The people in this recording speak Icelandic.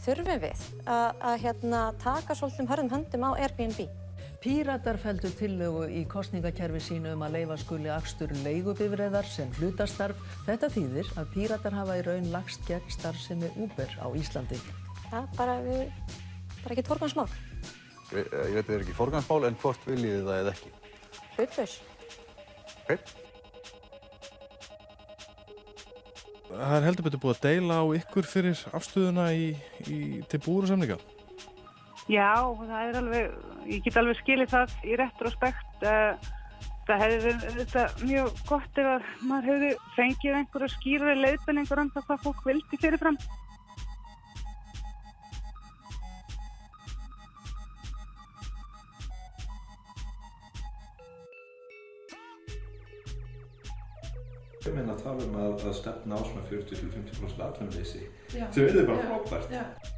þurfum við að taka svolítið hörðum höndum á Airbnb. Píratar felldu tillögu í kosningakerfi sínu að leyfa skuli akstur leigubifreiðar sem hlutastarf. Þetta þýðir að Píratar hafa í raun lagst gegn starfsemi Uber á Íslandi. Það bara ekki forgangsmál. Ég veit að það ekki forgangsmál, en hvort viljið þið það eða ekki? Hlutlaus. Okay. Það heldur betur búið að deila á ykkur fyrir afstöðuna til búvörusamninga. Já, það alveg, ég get alveg skilið það í retrospekt. Það hefði verið mjög gott ef að maður hefði fengið einhverja skýrari leiðbeiningar um það hvað fólk vildi fyrirfram. Ég meina að tala að stefna á svona 40–50% atvinnuleysi sem yrði bara frábært.